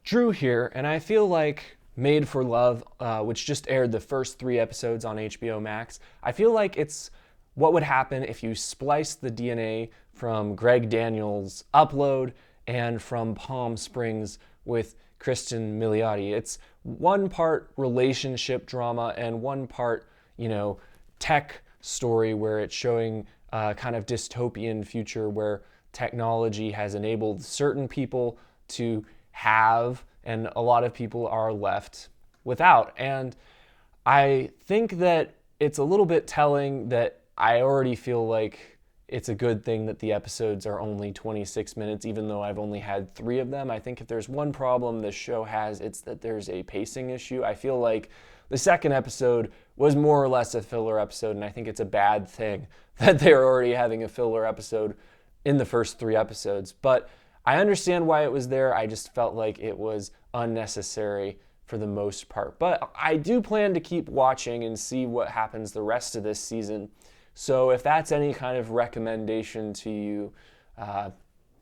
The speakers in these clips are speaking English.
Drew here, and I feel like Made for Love, which just aired the first 3 episodes on HBO Max, I feel like it's what would happen if you spliced the DNA from Greg Daniels' Upload and from Palm Springs with Cristin Milioti. It's one part relationship drama and one part, tech story where it's showing a kind of dystopian future where technology has enabled certain people to have, and a lot of people are left without. And I think that it's a little bit telling that I already feel like it's a good thing that the episodes are only 26 minutes, even though I've only had 3 of them. I think if there's one problem this show has, it's that there's a pacing issue. I feel like the second episode was more or less a filler episode, and I think it's a bad thing that they're already having a filler episode in the first 3 episodes. But I understand why it was there. I just felt like it was unnecessary for the most part. But I do plan to keep watching and see what happens the rest of this season. So if that's any kind of recommendation to you,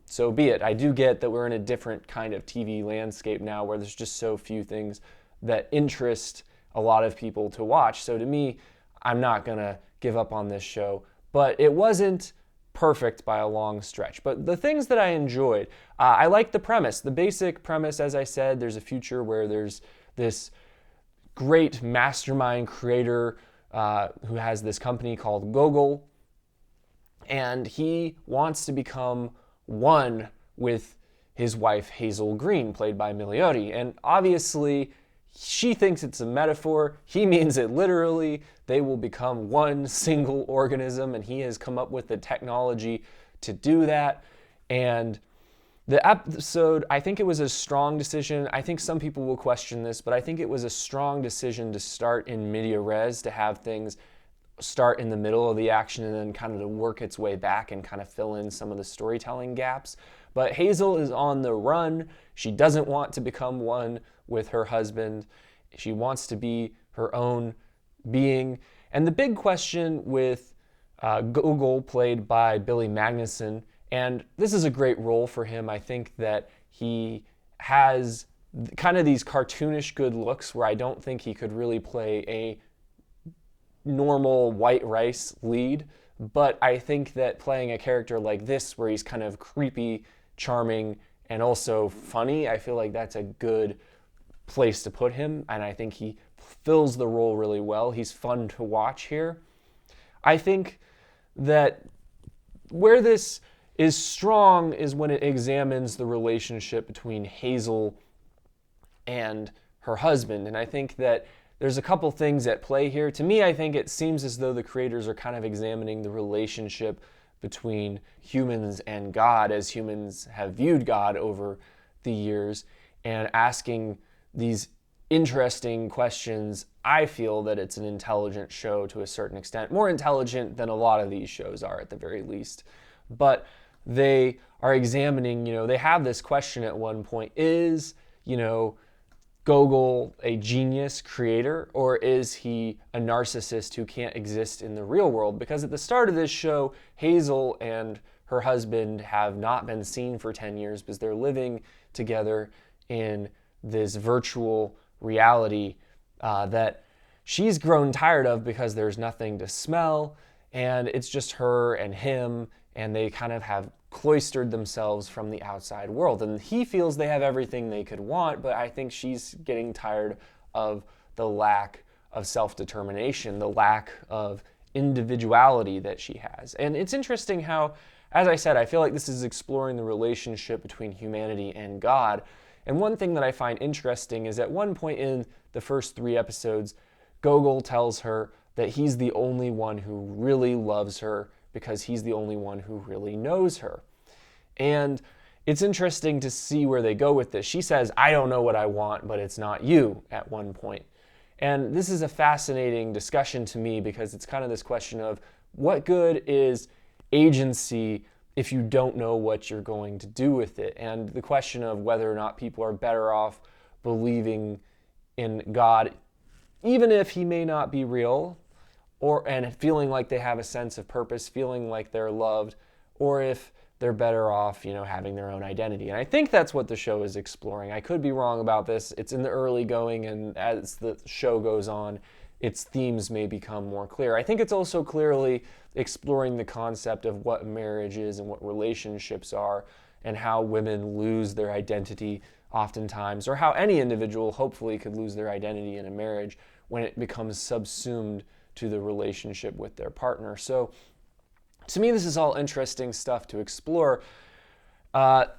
so be it. I do get that we're in a different kind of TV landscape now where there's just so few things that interest a lot of people to watch. So to me, I'm not going to give up on this show. But it wasn't perfect by a long stretch. But the things that I enjoyed, I liked the premise. The basic premise, as I said, there's a future where there's this great mastermind creator who has this company called Google, and he wants to become one with his wife Hazel Green, played by Milioti. And obviously, she thinks it's a metaphor. He means it literally. They will become one single organism, and he has come up with the technology to do that. And the episode, I think it was a strong decision. I think some people will question this, but I think it was a strong decision to start in media res, to have things start in the middle of the action and then kind of to work its way back and kind of fill in some of the storytelling gaps. But Hazel is on the run. She doesn't want to become one with her husband. She wants to be her own being. And the big question with Google, played by Billy Magnussen, and this is a great role for him. I think that he has kind of these cartoonish good looks where I don't think he could really play a normal white rice lead. But I think that playing a character like this, where he's kind of creepy, charming, and also funny, I feel like that's a good place to put him. And I think he fills the role really well. He's fun to watch here. I think that where this is strong is when it examines the relationship between Hazel and her husband. And I think that there's a couple things at play here. To me, I think it seems as though the creators are kind of examining the relationship between humans and God, as humans have viewed God over the years, and asking these interesting questions. I feel that it's an intelligent show to a certain extent, more intelligent than a lot of these shows are at the very least. But they are examining, they have this question at one point, is, Gogol a genius creator, or is he a narcissist who can't exist in the real world? Because at the start of this show, Hazel and her husband have not been seen for 10 years because they're living together in this virtual reality that she's grown tired of because there's nothing to smell, and it's just her and him, and they kind of have cloistered themselves from the outside world. And he feels they have everything they could want, but I think she's getting tired of the lack of self-determination, the lack of individuality that she has. And it's interesting how, as I said, I feel like this is exploring the relationship between humanity and God. And one thing that I find interesting is at one point in the first 3 episodes, Gogol tells her that he's the only one who really loves her because he's the only one who really knows her. And it's interesting to see where they go with this. She says, "I don't know what I want, but it's not you," at one point. And this is a fascinating discussion to me because it's kind of this question of what good is agency if you don't know what you're going to do with it? And the question of whether or not people are better off believing in God, even if he may not be real, and feeling like they have a sense of purpose, feeling like they're loved, or if they're better off, having their own identity. And I think that's what the show is exploring. I could be wrong about this. It's in the early going, and as the show goes on, its themes may become more clear. I think it's also clearly exploring the concept of what marriage is and what relationships are, and how women lose their identity oftentimes, or how any individual hopefully could lose their identity in a marriage when it becomes subsumed to the relationship with their partner. So to me, this is all interesting stuff to explore.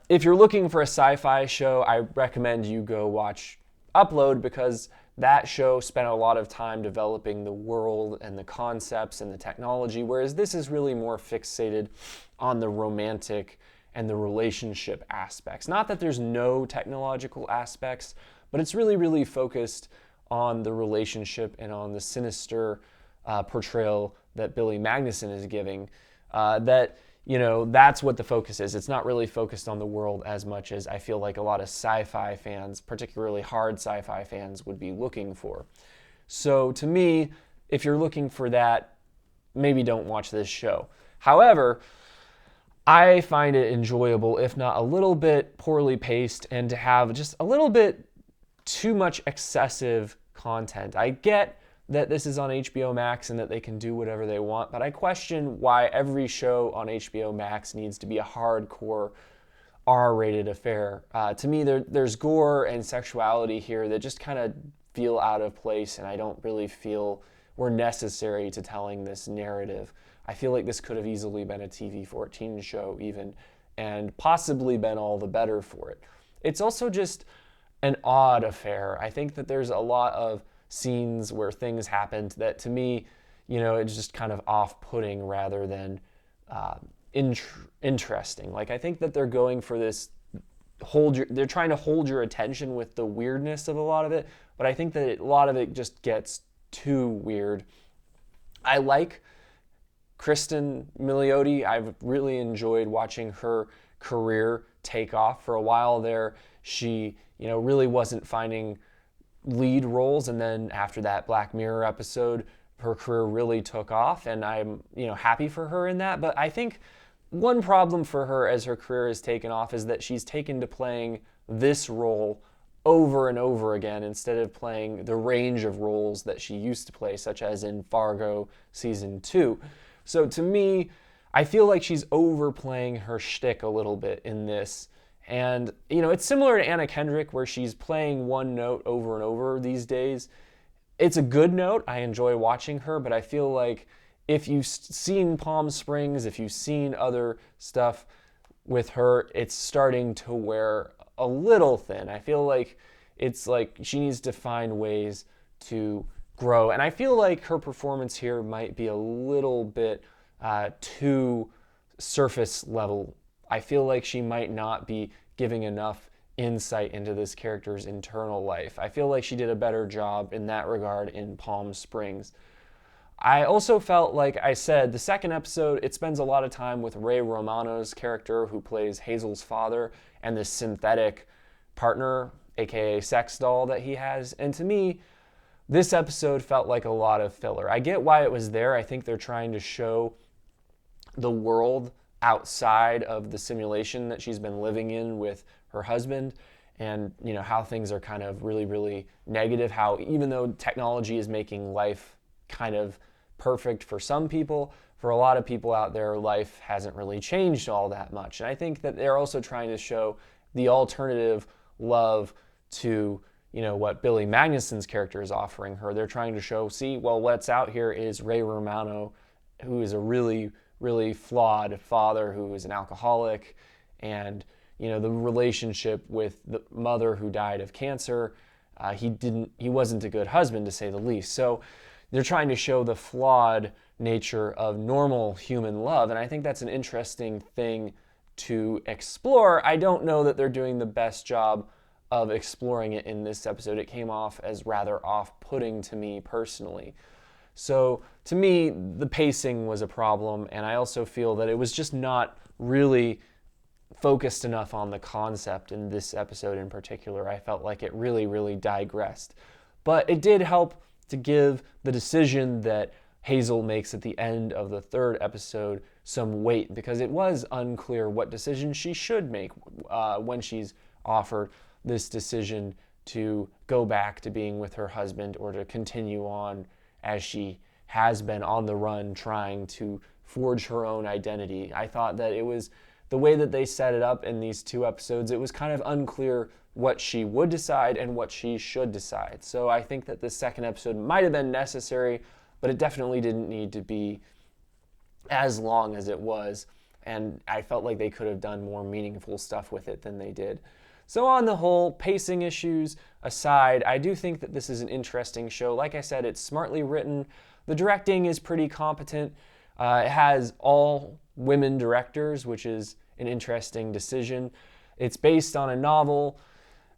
If you're looking for a sci-fi show, I recommend you go watch Upload, because that show spent a lot of time developing the world and the concepts and the technology, whereas this is really more fixated on the romantic and the relationship aspects. Not that there's no technological aspects, but it's really, really focused on the relationship and on the sinister portrayal that Billy Magnussen is giving. That's what the focus is. It's not really focused on the world as much as I feel like a lot of sci-fi fans, particularly hard sci-fi fans, would be looking for. So to me, if you're looking for that, maybe don't watch this show. However, I find it enjoyable, if not a little bit poorly paced, and to have just a little bit too much excessive content. I get that this is on HBO Max and that they can do whatever they want, but I question why every show on HBO Max needs to be a hardcore R-rated affair. To me, there's gore and sexuality here that just kind of feel out of place, and I don't really feel were necessary to telling this narrative. I feel like this could have easily been a TV-14 show even, and possibly been all the better for it. It's also just an odd affair. I think that there's a lot of scenes where things happened that, to me, it's just kind of off-putting rather than interesting. Like, I think that they're going for this they're trying to hold your attention with the weirdness of a lot of it, but I think that a lot of it just gets too weird. I like Cristin Milioti. I've really enjoyed watching her career take off. For a while there, she, really wasn't finding lead roles, and then after that Black Mirror episode, her career really took off, and I'm, happy for her in that. But I think one problem for her as her career has taken off is that she's taken to playing this role over and over again instead of playing the range of roles that she used to play, such as in Fargo season 2. So to me, I feel like she's overplaying her shtick a little bit in this. And, it's similar to Anna Kendrick, where she's playing one note over and over these days. It's a good note. I enjoy watching her, but I feel like if you've seen Palm Springs, if you've seen other stuff with her, it's starting to wear a little thin. I feel like it's like she needs to find ways to grow. And I feel like her performance here might be a little bit too surface level. I feel like she might not be giving enough insight into this character's internal life. I feel like she did a better job in that regard in Palm Springs. I also felt, like I said, the second episode, it spends a lot of time with Ray Romano's character, who plays Hazel's father, and this synthetic partner, aka sex doll, that he has. And to me, this episode felt like a lot of filler. I get why it was there. I think they're trying to show the world outside of the simulation that she's been living in with her husband, and how things are kind of really, really negative. How even though technology is making life kind of perfect for some people, for a lot of people out there, life hasn't really changed all that much. And I think that they're also trying to show the alternative love to what Billy Magnussen's character is offering her. They're trying to show, see, well, what's out here is Ray Romano, who is a really, really flawed father who is an alcoholic, and the relationship with the mother who died of cancer. He wasn't a good husband, to say the least. So they're trying to show the flawed nature of normal human love, and I think that's an interesting thing to explore. I don't know that they're doing the best job of exploring it in this episode. It came off as rather off-putting to me personally. So to me, the pacing was a problem, and I also feel that it was just not really focused enough on the concept in this episode in particular. I felt like it really, really digressed. But it did help to give the decision that Hazel makes at the end of the third episode some weight, because it was unclear what decision she should make when she's offered this decision to go back to being with her husband or to continue on as she has been on the run trying to forge her own identity. I thought that it was the way that they set it up in these 2 episodes, it was kind of unclear what she would decide and what she should decide. So I think that the second episode might have been necessary, but it definitely didn't need to be as long as it was. And I felt like they could have done more meaningful stuff with it than they did. So on the whole, pacing issues aside, I do think that this is an interesting show. Like I said, it's smartly written. The directing is pretty competent. It has all women directors, which is an interesting decision. It's based on a novel,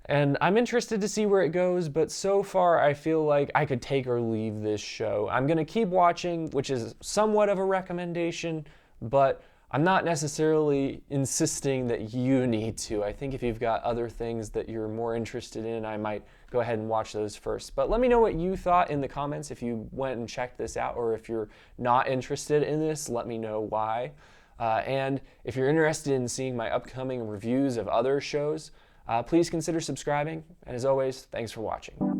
and I'm interested to see where it goes, but so far I feel like I could take or leave this show. I'm going to keep watching, which is somewhat of a recommendation, but I'm not necessarily insisting that you need to. I think if you've got other things that you're more interested in, I might go ahead and watch those first. But let me know what you thought in the comments if you went and checked this out, or if you're not interested in this, let me know why. And if you're interested in seeing my upcoming reviews of other shows, please consider subscribing. And as always, thanks for watching.